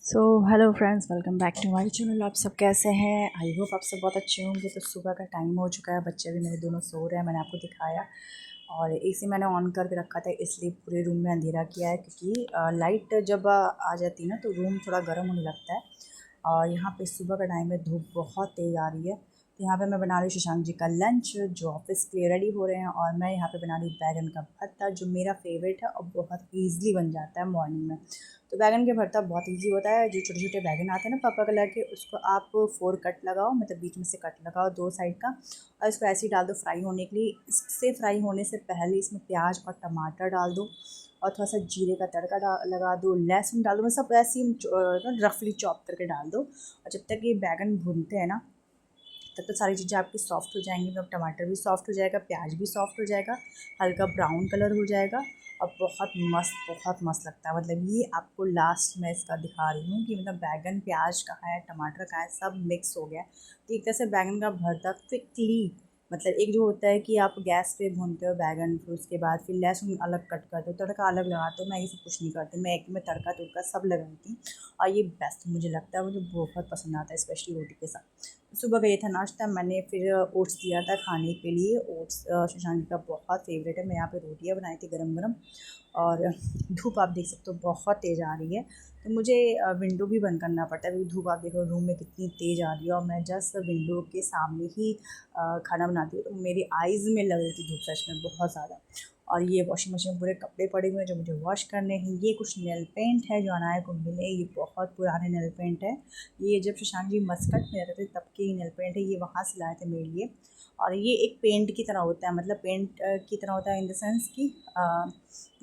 So hello friends, welcome back to my channel. आप सब कैसे हैं? आई होप आप सब बहुत अच्छे होंगे। तो सुबह का टाइम हो चुका है, बच्चे भी मेरे दोनों सो रहे हैं। मैंने आपको दिखाया और एसी मैंने ऑन करके रखा था, इसलिए पूरे रूम में अंधेरा किया है क्योंकि लाइट जब आ जाती है ना तो रूम थोड़ा गर्म होने लगता है। और यहाँ पे सुबह का टाइम है, धूप बहुत तेज़ आ रही है। तो यहाँ पे मैं बना रही हूँ शशांक जी का लंच, जो ऑफिस के लिए रेडी हो रहे हैं। और मैं यहाँ पे बना रही हूँ बैगन का भरता, जो मेरा फेवरेट है और बहुत ईज़िली बन जाता है मॉर्निंग में। तो बैगन के भरता बहुत इजी होता है। जो छोटे छोटे बैगन आते हैं ना पर्पल कलर के, उसको आप 4 कट लगाओ, मतलब बीच में से कट लगाओ 2 साइड का, और इसको ऐसे ही डाल दो फ्राई होने के लिए। इससे फ्राई होने से पहले इसमें प्याज और टमाटर डाल दो और थोड़ा सा जीरे का तड़का लगा दो, लहसुन डाल दो। मैं सब ऐसे ही रफली चॉप करके डाल दो। और जब तक ये बैगन भूनते हैं ना, तब तक सारी चीज़ें आपकी सॉफ्ट हो जाएंगी। मतलब टमाटर भी सॉफ्ट हो जाएगा, प्याज भी सॉफ्ट हो जाएगा, हल्का ब्राउन कलर हो जाएगा और बहुत मस्त लगता है। मतलब ये आपको लास्ट में इसका दिखा रही हूँ कि मतलब बैगन प्याज कहाँ है, टमाटर कहाँ है, सब मिक्स हो गया। तो एक तरह से बैगन का भरता क्विकली, मतलब एक जो होता है कि आप गैस पे भूनते हो बैगन, फिर उसके बाद फिर लहसुन अलग कट करते हो, तड़का अलग लगाते हो। मैं ये सब कुछ नहीं करती, मैं एक में तड़का तुड़का सब लगाती हूँ। और ये बेस्ट मुझे लगता है, मुझे बहुत पसंद आता है, स्पेशली रोटी के साथ। सुबह का ये था नाश्ता। मैंने फिर ओट्स दिया था खाने के लिए। ओट्स शशांक जी का बहुत फेवरेट है। मैं यहाँ पे रोटियाँ बनाई थी गरम गरम। और धूप आप देख सकते हो बहुत तेज़ आ रही है, तो मुझे विंडो भी बंद करना पड़ता है क्योंकि धूप आप देखो रूम में कितनी तेज़ आ रही है। और मैं जस्ट विंडो के सामने ही खाना बनाती हूँ, तो मेरी आइज़ में लग रही थी धूप सच में बहुत ज़्यादा। और ये वॉशिंग मशीन में पूरे कपड़े पड़े हुए हैं जो मुझे वॉश करने हैं। ये कुछ नेल पेंट है जो अनाया को मिले, ये बहुत पुराने नेल पेंट है। ये जब शशांक जी मस्कट में रहते थे तब के नेल पेंट है, ये वहाँ से लाए थे मेरे लिए। और ये एक पेंट की तरह होता है, मतलब पेंट की तरह होता है इन द सेंस कि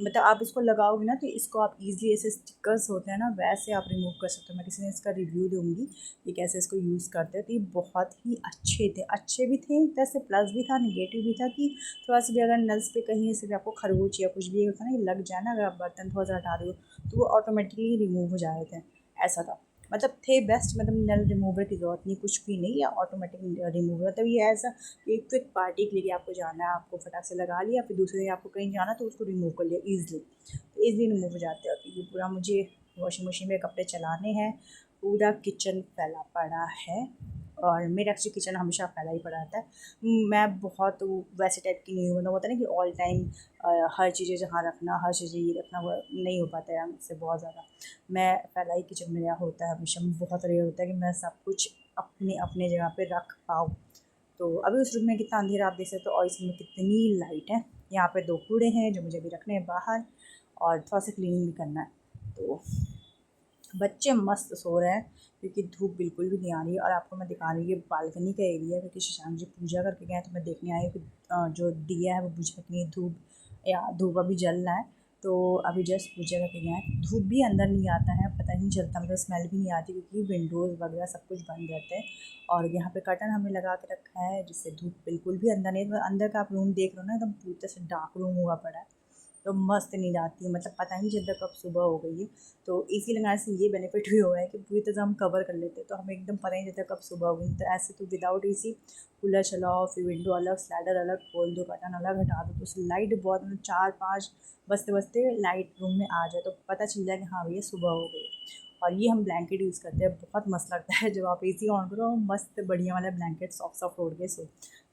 मतलब आप इसको लगाओगे ना तो इसको आप इजीली, ऐसे स्टिकर्स होते हैं ना वैसे आप रिमूव कर सकते हो। मैं किसी ने इसका रिव्यू दूँगी कि कैसे इसको यूज़ करते हैं। तो ये बहुत ही अच्छे भी थे, एक तरह से प्लस भी था, नेगेटिव भी था कि थोड़ा सा भी अगर नल्स पे कहीं से भी आपको खरोच या कुछ भी होता है ना, ये लग जाए ना, अगर आप बर्तन थोड़ा सा हटा दो तो वो ऑटोमेटिकली रिमूव हो जाए थे। ऐसा था, मतलब थे बेस्ट। मतलब नल रिमूवर की ज़रूरत नहीं, कुछ भी नहीं, या ऑटोमेटिक रिमूवर। मतलब ये ऐसा एक क्विक पार्टी के लिए आपको जाना है, आपको फटाक से लगा लिया, फिर दूसरे दिन आपको कहीं जाना तो उसको रिमूव कर लिया ईज़िली, तो ईज़िली रिमूव हो जाते हैं। तो ये पूरा मुझे वॉशिंग मशीन में कपड़े चलाने हैं। पूरा किचन फैला पड़ा है, और मेरा एक्चुअली किचन हमेशा फैला ही पड़ा रहता है। मैं बहुत वैसे टाइप की नहीं हूँ, मतलब होता है ना कि ऑल टाइम हर चीज़ें जहाँ रखना, हर चीज़ें ये रखना, वो नहीं हो पाता है मुझसे बहुत ज़्यादा। मैं फैला ही किचन मेरा होता है हमेशा। बहुत रेयर होता है कि मैं सब कुछ अपने अपने जगह पे रख पाऊँ। तो अभी उस रूम में कितना अंधेरा आप देख सकते हो, और इसमें कितनी लाइट है। यहाँ पे 2 कूड़े हैं जो मुझे अभी रखने हैं बाहर, और थोड़ा सा क्लीनिंग भी करना है। तो बच्चे मस्त सो रहे हैं क्योंकि धूप बिल्कुल भी नहीं आ रही है। और आपको मैं दिखा रही हूँ, ये बालकनी का एरिया है क्योंकि शशांक जी पूजा करके गए हैं, तो मैं देखने आई हूँ कि जो दिया है वो बुझ नहीं, धूप या धूप अभी जल रहा है। तो अभी जस्ट पूजा करके गए हैं, धूप भी अंदर नहीं आता है, पता नहीं चलता, मतलब स्मेल भी नहीं आती क्योंकि विंडोज़ वगैरह सब कुछ बंद रहते हैं। और यहाँ पे कर्टन हमने लगा के रखा है जिससे धूप बिल्कुल भी अंदर नहीं। तो अंदर का आप रूम देख रहे हो ना, एकदम पूरी तरह से डार्क रूम हुआ पड़ा है, तो मस्त नींद आती है। मतलब पता नहीं चलता कब सुबह हो गई है। तो एसी लगाने से ये बेनिफिट भी हुआ है कि पूरी तरह हम कवर कर लेते हैं, तो हमें एकदम पता नहीं चलता कब सुबह हो गई। तो ऐसे तो विदाउट एसी कूलर चलाओ, फिर विंडो अलग, स्लाइडर अलग खोल दो, कर्टन अलग हटा दो, तो उससे लाइट बहुत, मतलब 4-5 बजते बजते लाइट रूम में आ जाए तो पता चल जाए कि हाँ भैया सुबह हो गई। और ये हम ब्लैंकेट यूज़ करते हैं, बहुत मस्त लगता है जब आप एसी ऑन करो, मस्त बढ़िया वाला ब्लैंकेट सॉफ्ट सॉफ्ट ओढ़ के सो,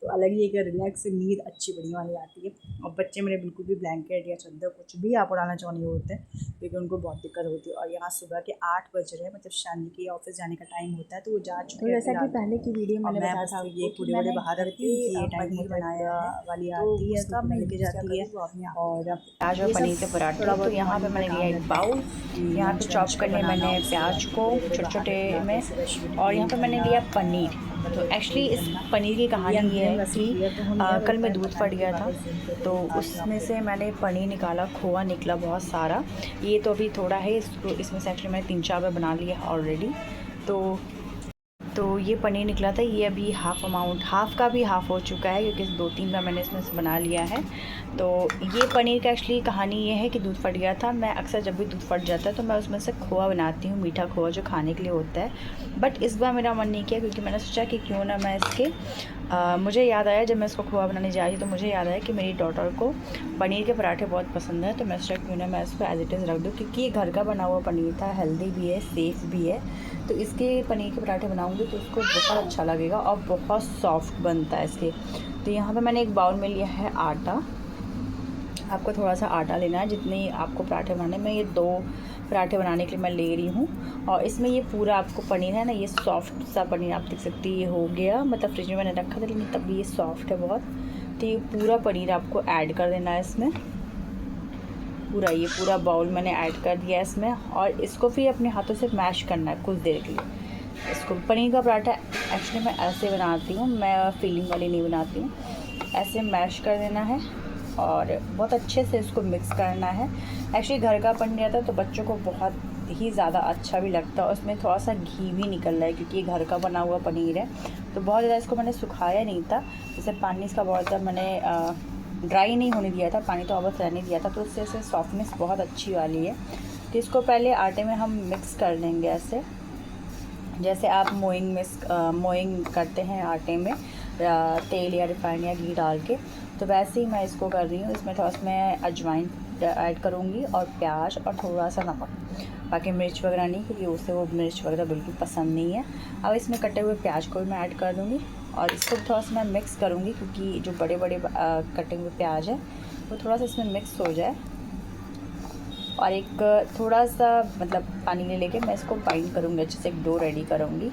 तो अलग ही एक रिलैक्स नींद अच्छी बढ़िया वाली आती है। और बच्चे मेरे बिल्कुल भी ब्लैंकेट या चादर कुछ भी आप उड़ाना चाहो नहीं होते हैं क्योंकि उनको बहुत दिक्कत होती है। और यहाँ सुबह के 8 बज रहे हैं, मतलब शानी के ऑफिस जाने का टाइम होता है, तो वो जा चुके तो हैं जैसा कि फिलहाल। पहले की वीडियो और मैंने मैं बताया बस था ये आपको कि कूड़े वूड़े मैंने बाहर घर रखती पे हूँ क्योंकि ये टाइम पनीर होता है बनाया है, वाली तो आती है उसका तो मैं लेके यूज़ क्या जाती है। करूँ वो अभी आपको और दिखाती प्याज हूँ। और ये सब पनीर के पराठे, थोड़ा तो बहुत यहाँ पे मॉर्निंग का मैंने लिया काम एक रहता है बाउल। कि यहाँ पे लंच चॉप वंच का करने बनाना, मैंने उसके प्याज बाद को कपड़े वगैरह छोटे बाहर छोटे रखना, में, फिर सुबह शिफ्ट और क्लीन यहाँ पे मैंने करना, लिया पनीर। घर तो वगैरह एक्चुअली क्लीन इस करना। पनीर की ये कहानी ये अंधेरे में है वैसे कि क्लियर तो हो नहीं रहा, कल बट मैं मैं दूध फट बताने के गया बाद था, जूम करके तो दिखाती हूँ उसमें आपको। से मैंने पनीर निकाला, खोआ निकला बहुत सारा। ये तो अभी थोड़ा है, इसको इसमें से एक्चुअली मैंने 3-4 बार बना लिया ऑलरेडी। तो ये पनीर निकला था, ये अभी हाफ़ का भी हाफ़ हो चुका है क्योंकि 2-3 बार मैंने इसमें से बना लिया है। तो ये पनीर का एक्चुअली कहानी ये है कि दूध फट गया था। मैं अक्सर जब भी दूध फट जाता है तो मैं उसमें से खोआ बनाती हूँ, मीठा खोआ जो खाने के लिए होता है। बट इस बार मेरा मन नहीं किया क्योंकि मैंने सोचा कि क्यों ना मैं इसके मुझे याद आया जब मैं इसको खोआ बनाने जा रही थी तो मुझे याद आया कि मेरी डॉटर को पनीर के पराठे बहुत पसंद है। तो मैं सोचा क्यों ना मैं इसको एज इट इज़ रख दूँ, क्योंकि ये घर का बना हुआ पनीर था, हेल्दी भी है, सेफ़ भी है। तो इसके पनीर के पराठे बनाऊँगी तो उसको बहुत अच्छा लगेगा और बहुत सॉफ्ट बनता है इसके। तो यहाँ पर मैंने एक बाउल में लिया है आटा। आपको थोड़ा सा आटा लेना है, जितनी आपको पराठे बनाने में, ये 2 पराठे बनाने के लिए मैं ले रही हूँ। और इसमें ये पूरा आपको पनीर है ना, ये सॉफ्ट सा पनीर आप देख सकते हैं, ये हो गया, मतलब फ्रिज में मैंने रखा था लेकिन तब भी ये सॉफ्ट है बहुत। तो ये पूरा पनीर आपको ऐड कर देना है इसमें, पूरा ये पूरा बाउल मैंने ऐड कर दिया है इसमें। और इसको फिर अपने हाथों से मैश करना है कुछ देर के लिए। इसको पनीर का पराठा एक्चुअली मैं ऐसे बनाती हूँ, मैं फीलिंग वाली नहीं बनाती हूँ, ऐसे मैश कर देना है और बहुत अच्छे से इसको मिक्स करना है। एक्चुअली घर का पनीर आता है तो बच्चों को बहुत ही ज़्यादा अच्छा भी लगता है, और उसमें थोड़ा सा घी भी निकल रहा है क्योंकि ये घर का बना हुआ पनीर है। तो बहुत ज़्यादा इसको मैंने सुखाया नहीं था, जैसे पानी इसका बहुत ज़्यादा मैंने ड्राई नहीं होने दिया था, पानी तो वापस रहने दिया था, तो उससे इससे सॉफ्टनेस बहुत अच्छी वाली है। तो इसको पहले आटे में हम मिक्स कर लेंगे ऐसे, जैसे आप मोइंग करते हैं आटे में तेल या रिफाइंड या घी डाल के, तो वैसे ही मैं इसको कर रही हूँ। इसमें थोड़ा सा मैं अजवाइन ऐड करूँगी और प्याज और थोड़ा सा नमक, बाकी मिर्च वगैरह नहीं, क्योंकि उससे वो मिर्च वगैरह बिल्कुल पसंद नहीं है। अब इसमें कटे हुए प्याज को भी मैं ऐड कर दूँगी और इसको थोड़ा सा मैं मिक्स करूँगी, क्योंकि जो बड़े बड़े कटे हुए प्याज है वो थोड़ा सा इसमें मिक्स हो जाए। और एक थोड़ा सा मतलब पानी ले लेके मैं इसको बाइंड करूँगी, अच्छे से एक डो रेडी करूँगी।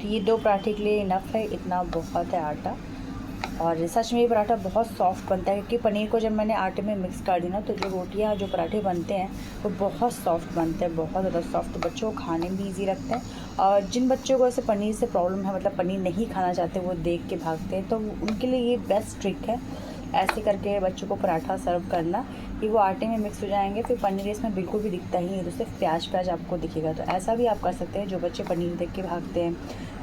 तो ये 2 पराठे के लिए इनफ है, इतना बहुत है आटा। और सच में ये पराठा बहुत सॉफ्ट बनता है, क्योंकि पनीर को जब मैंने आटे में मिक्स कर दी ना, तो जो रोटियाँ जो पराठे बनते हैं वो बहुत सॉफ्ट बनते हैं, बहुत ज़्यादा सॉफ्ट। तो बच्चों को खाने में भी ईजी लगते हैं। और जिन बच्चों को ऐसे पनीर से प्रॉब्लम है, मतलब पनीर नहीं खाना चाहते, वो देख के भागते हैं, तो उनके लिए ये बेस्ट ट्रिक है ऐसे करके बच्चों को पराठा सर्व करना, कि वो आटे में मिक्स हो जाएंगे, फिर पनीर इसमें बिल्कुल भी दिखता ही नहीं, तो सिर्फ प्याज आपको दिखेगा। तो ऐसा भी आप कर सकते हैं, जो बच्चे पनीर देख के भागते हैं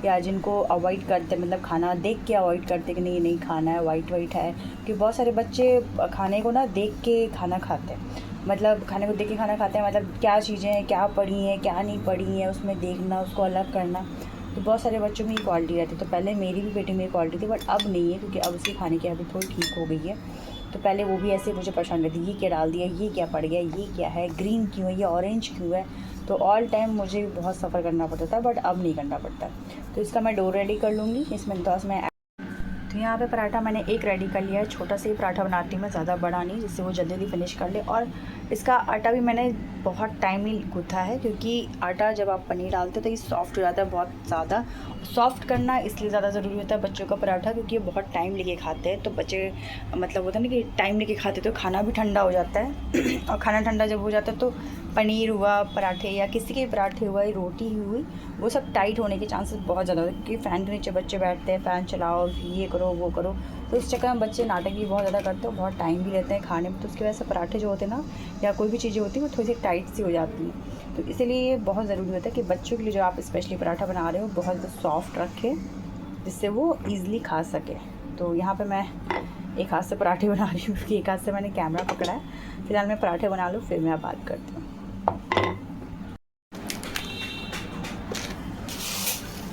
या जिनको अवॉइड करते हैं, मतलब खाना देख के अवॉइड करते हैं कि नहीं नहीं खाना है, वाइट है, कि बहुत सारे बच्चे खाने को ना देख के खाना खाते हैं, मतलब खाने को देख के खाना खाते हैं, मतलब क्या चीज़ें हैं, क्या पड़ी हैं क्या नहीं पड़ी हैं, उसमें देखना, उसको अलग करना। तो बहुत सारे बच्चों में ये क्वालिटी रहती है। तो पहले मेरी भी बेटी में ये क्वालिटी थी, बट अब नहीं है, क्योंकि अब उसकी खाने की हैबिट थोड़ी ठीक हो गई है। तो पहले वो भी ऐसे मुझे परेशान करती, ये क्या डाल दिया, ये क्या पड़ गया, ये क्या है, ग्रीन क्यों है, ये ऑरेंज क्यों है। तो ऑल टाइम मुझे बहुत सफ़र करना पड़ता था, बट अब नहीं करना पड़ता। तो इसका मैं डो रेडी कर लूँगी, इसमें थोड़ा सा मैं। तो यहाँ पे पराठा मैंने एक रेडी कर लिया है, छोटा सा ही पराठा बनाती हूँ मैं, ज़्यादा बड़ा नहीं, जिससे वो जल्दी फिनिश कर ले। और इसका आटा भी मैंने बहुत टाइम ही गूँथा है, क्योंकि आटा जब आप पनीर डालते हो तो ये सॉफ्ट हो जाता है बहुत ज़्यादा। सॉफ्ट करना इसलिए ज़्यादा ज़रूरी होता है बच्चों का पराठा, क्योंकि ये बहुत टाइम लेके खाते हैं। तो बच्चे मतलब होता है ना कि टाइम लेके खाते तो खाना भी ठंडा हो जाता है और खाना ठंडा जब हो जाता है तो पनीर हुआ, पराठे या किसी के पराठे हुआ, रोटी ही हुई, वो सब टाइट होने के चांसेस बहुत ज़्यादा होते हैं, क्योंकि फ़ैन के नीचे बच्चे बैठते हैं, फ़ैन चलाओ, ये करो वो करो, तो इस चक्कर में बच्चे नाटक भी बहुत ज़्यादा करते हैं, बहुत टाइम भी लेते हैं खाने में। तो उसकी वजह से पराठे जो होते हैं ना, या कोई भी चीज़ें होती हैं, वो थोड़ी सी टाइट सी हो जाती हैं। तो इसीलिए ये बहुत ज़रूरी होता है कि बच्चों के लिए जो आप स्पेशली पराठा बना रहे हो बहुत ज़्यादा सॉफ्ट रखें, जिससे वो ईज़िली खा सके। तो यहाँ पे मैं एक हाथ से पराठे बना रही हूँ, क्योंकि एक हाथ से मैंने कैमरा पकड़ा है। फिलहाल मैं पराठे बना लूँ, फिर मैं बात करती हूँ।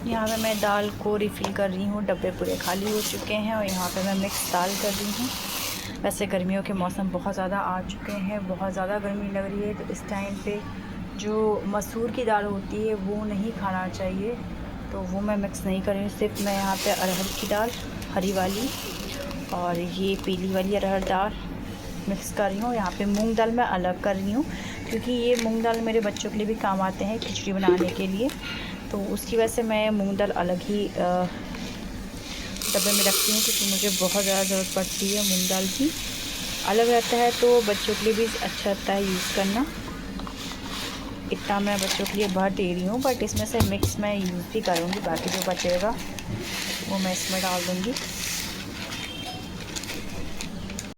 यहाँ पे मैं दाल को रिफ़िल कर रही हूँ, डब्बे पूरे खाली हो चुके हैं, और यहाँ पे मैं मिक्स दाल कर रही हूँ। वैसे गर्मियों के मौसम बहुत ज़्यादा आ चुके हैं, बहुत ज़्यादा गर्मी लग रही है, तो इस टाइम पे जो मसूर की दाल होती है वो नहीं खाना चाहिए, तो वो मैं मिक्स नहीं कर रही हूँ। सिर्फ मैं यहाँ पे अरहर की दाल, हरी वाली, और ये पीली वाली अरहर दाल मिक्स कर रही हूँ। यहाँ पे मूंग दाल मैं अलग कर रही हूँ, क्योंकि ये मूंग दाल मेरे बच्चों के लिए भी काम आते हैं खिचड़ी बनाने के लिए, तो उसकी वजह से मैं मूंग दाल अलग ही डब्बे में रखती हूँ, क्योंकि मुझे बहुत ज़्यादा ज़रूरत पड़ती है मूंग दाल की। अलग रहता है तो बच्चों के लिए भी अच्छा रहता है यूज़ करना। इतना मैं बच्चों के लिए भर दे रही हूँ, बट इसमें से मिक्स मैं यूज़ भी करूँगी, बाकी जो बचेगा वो मैं इसमें डाल दूँगी।